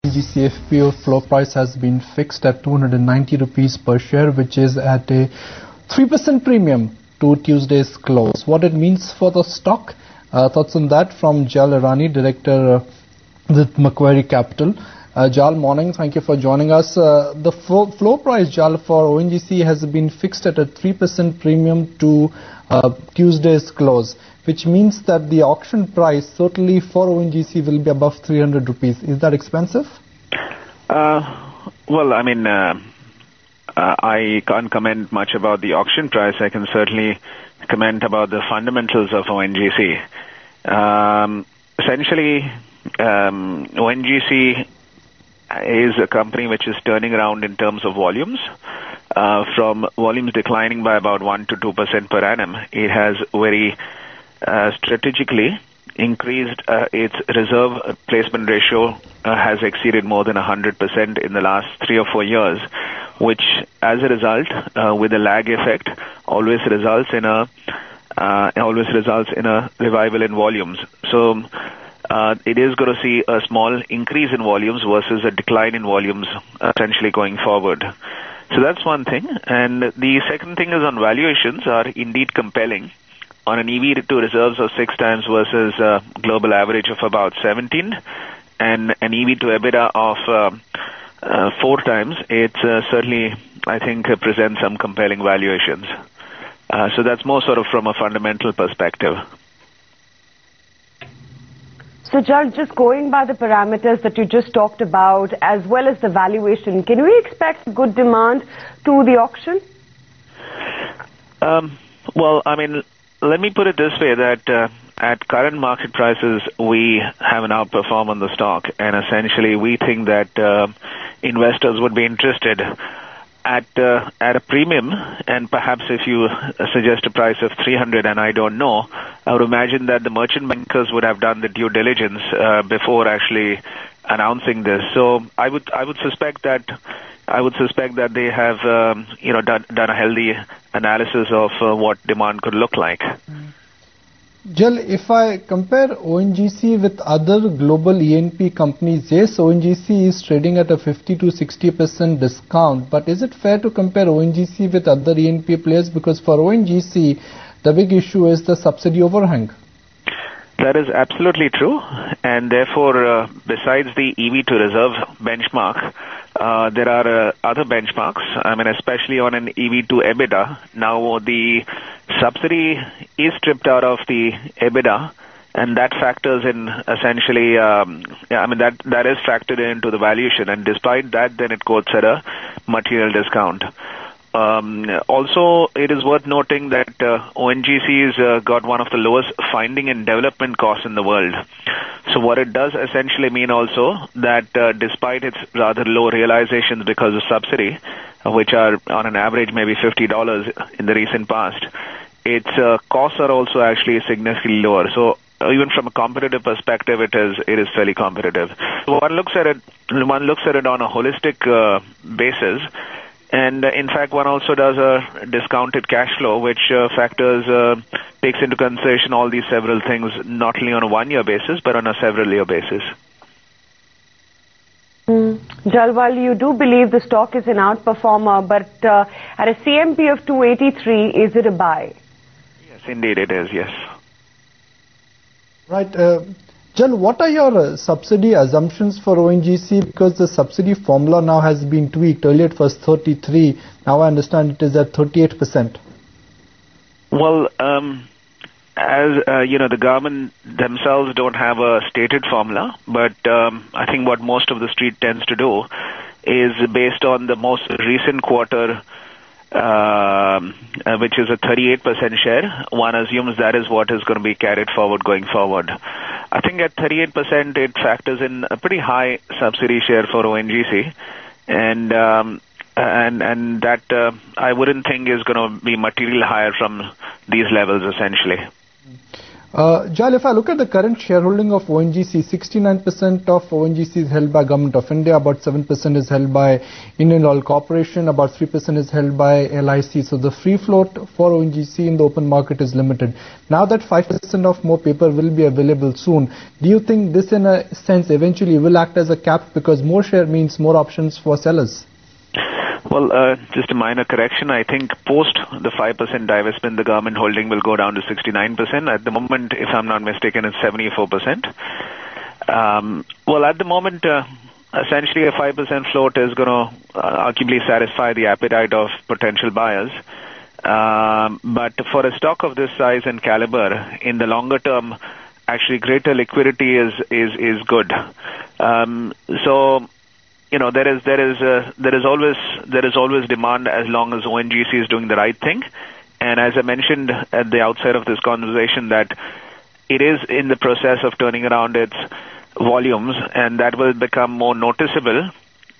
ONGC FPO floor price has been fixed at 290 rupees per share, which is at a 3% premium to Tuesday's close. What it means for the stock? Thoughts on that from Jal Irani, Director with Macquarie Capital. Jal, morning. Thank you for joining us. The floor price, Jal, for ONGC has been fixed at a 3% premium to Tuesday's close, which means that the auction price certainly for ONGC will be above 300 rupees. Is that expensive? Well, I mean, I can't comment much about the auction price. I can certainly comment about the fundamentals of ONGC. Essentially, ONGC is a company which is turning around in terms of volumes. From volumes declining by about 1 to 2% per annum, it has very strategically increased its reserve placement ratio, has exceeded more than 100% in the last 3 or 4 years, which as a result, with a lag effect, always results in a revival in volumes. So it is going to see a small increase in volumes versus a decline in volumes essentially going forward. So that's one thing. And the second thing is on valuations are indeed compelling. On an EV to reserves of 6 times versus a global average of about 17, and an EV to EBITDA of 4 times, it certainly, I think, presents some compelling valuations. So that's more sort of from a fundamental perspective. So, Jal, just going by the parameters that you just talked about, as well as the valuation, can we expect good demand to the auction? Well, I mean, let me put it this way, that at current market prices, we have an outperform on the stock, and essentially we think that investors would be interested at a premium, and perhaps if you suggest a price of 300, and I don't know, I would imagine that the merchant bankers would have done the due diligence before actually announcing this. So I would suspect that they have done a healthy analysis of what demand could look like. Jal, if I compare ONGC with other global E&P companies, yes, ONGC is trading at a 50 to 60% discount, but is it fair to compare ONGC with other E&P players? Because for ONGC, the big issue is the subsidy overhang. That is absolutely true, and therefore, besides the EV to reserve benchmark, there are other benchmarks. I mean, especially on an EV to EBITDA. Now, the subsidy is stripped out of the EBITDA, and that factors in essentially, that is factored into the valuation, and despite that, then it quotes at a material discount. Also, it is worth noting that ONGC's got one of the lowest finding and development costs in the world. So what it does essentially mean also that despite its rather low realizations because of subsidy, which are on an average maybe $50 in the recent past, its costs are also actually significantly lower. So even from a competitive perspective, it is fairly competitive. So one looks at it on a holistic basis. And in fact, one also does a discounted cash flow, which takes into consideration all these several things, not only on a 1 year basis, but on a several year basis. Jal, while you do believe the stock is an outperformer, but at a CMP of 283, is it a buy? Yes, indeed it is, yes. Right. Jal, what are your subsidy assumptions for ONGC? Because the subsidy formula now has been tweaked. Earlier it was 33. Now I understand it is at 38%. Well, the government themselves don't have a stated formula, but I think what most of the street tends to do is based on the most recent quarter, which is a 38% share. One assumes that is what is going to be carried forward going forward. I think at 38%, it factors in a pretty high subsidy share for ONGC, and that I wouldn't think is going to be materially higher from these levels essentially. Jal, if I look at the current shareholding of ONGC, 69% of ONGC is held by Government of India, about 7% is held by Indian Oil Corporation, about 3% is held by LIC. So the free float for ONGC in the open market is limited. Now that 5% of more paper will be available soon, do you think this in a sense eventually will act as a cap because more share means more options for sellers? Well, just a minor correction. I think post the 5% divestment, the government holding will go down to 69%. At the moment, if I'm not mistaken, it's 74%. Well, at the moment, essentially a 5% float is going to arguably satisfy the appetite of potential buyers. But for a stock of this size and caliber, in the longer term, actually greater liquidity is good. So, you know, there is always demand as long as ONGC is doing the right thing. And as I mentioned at the outset of this conversation, that it is in the process of turning around its volumes, and that will become more noticeable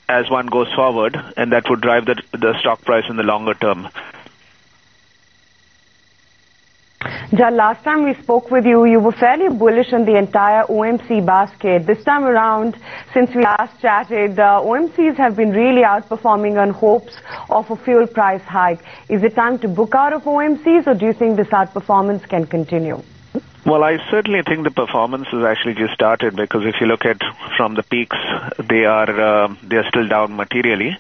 as one goes forward, and that would drive the stock price in the longer term. Jal, last time we spoke with you, you were fairly bullish on the entire OMC basket. This time around, since we last chatted, OMCs have been really outperforming on hopes of a fuel price hike. Is it time to book out of OMCs, or do you think this outperformance can continue? Well, I certainly think the performance has actually just started, because if you look at from the peaks, they are still down materially.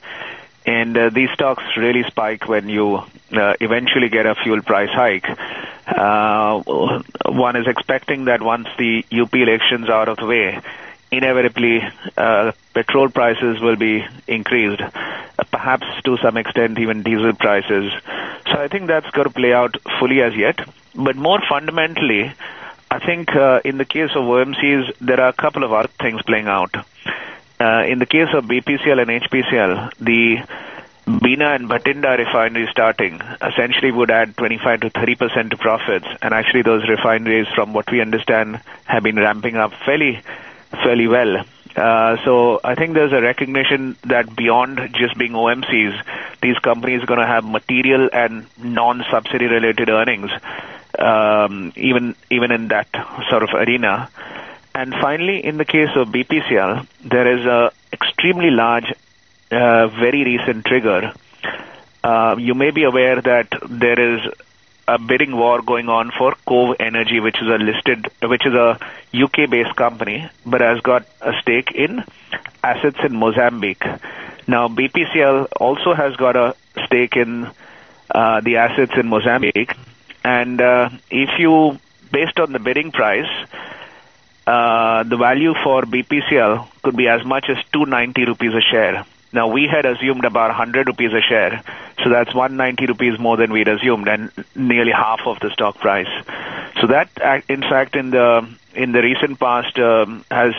And these stocks really spike when you eventually get a fuel price hike. One is expecting that once the UP elections are out of the way, inevitably petrol prices will be increased, perhaps to some extent even diesel prices. So I think that's got to play out fully as yet. But more fundamentally, I think in the case of OMCs, there are a couple of other things playing out. In the case of BPCL and HPCL, the Bina and Bhatinda refinery starting essentially would add 25 to 30% to profits, and actually those refineries, from what we understand, have been ramping up fairly well. So I think there's a recognition that beyond just being OMCs, these companies are going to have material and non-subsidy related earnings, even in that sort of arena. And finally, in the case of BPCL, there is a extremely large, very recent trigger. You may be aware that there is a bidding war going on for Cove Energy, which is a UK-based company, but has got a stake in assets in Mozambique. Now, BPCL also has got a stake in the assets in Mozambique, and based on the bidding price, the value for BPCL could be as much as 290 rupees a share. Now, we had assumed about 100 rupees a share, so that's 190 rupees more than we'd assumed, and nearly half of the stock price. So that, in fact, in the recent past, has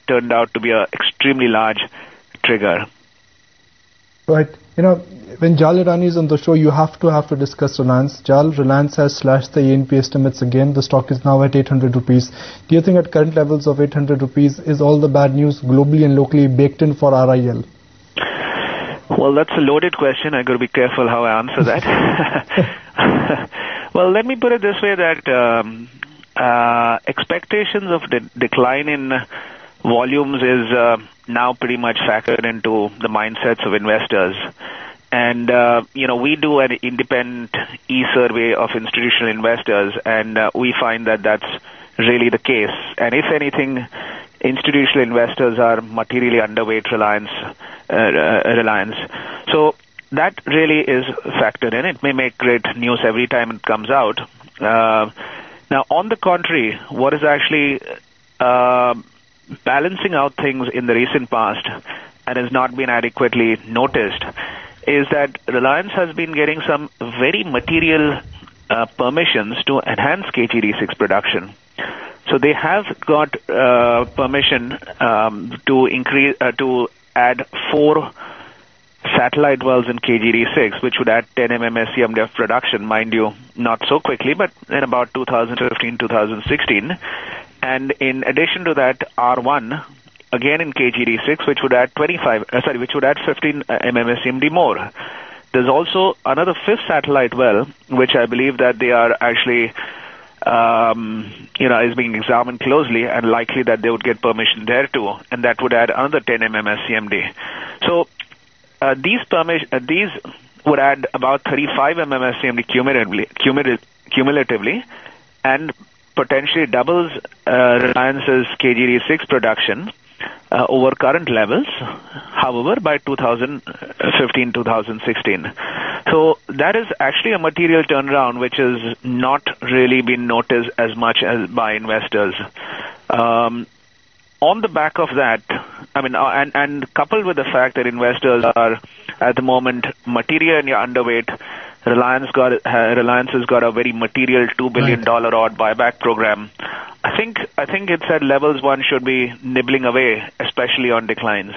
turned out to be an extremely large trigger. Right. You know, when Jal Irani is on the show, you have to discuss Reliance. Reliance has slashed the ANP estimates again. The stock is now at 800 rupees. Do you think at current levels of 800 rupees is all the bad news globally and locally baked in for RIL? Well, that's a loaded question. I've got to be careful how I answer that. Well, let me put it this way, that expectations of decline in volumes is now pretty much factored into the mindsets of investors. And, we do an independent e-survey of institutional investors, and we find that that's really the case. And if anything, institutional investors are materially underweight Reliance. So that really is factored in. It may make great news every time it comes out. Now, on the contrary, what is actually balancing out things in the recent past and has not been adequately noticed is that Reliance has been getting some very material permissions to enhance KG-D6 production. So they have got permission to add 4 satellite wells in KG-D6, which would add 10 MMSCMD of production, mind you, not so quickly, but in about 2015-2016. And in addition to that, R1, again in KG-D6, which would add 15 MMSCMD more. There's also another 5th satellite well, which I believe that they are actually is being examined closely, and likely that they would get permission there too, and that would add another 10 MMSCMD. So these would add about 35 MMSCMD cumulatively, and potentially doubles Reliance's KGD6 production over current levels, however, by 2015-2016. So that is actually a material turnaround which has not really been noticed as much as by investors. On the back of that, and coupled with the fact that investors are at the moment materially underweight, Reliance has got a very material $2 billion odd buyback program. I think it's at levels one should be nibbling away, especially on declines.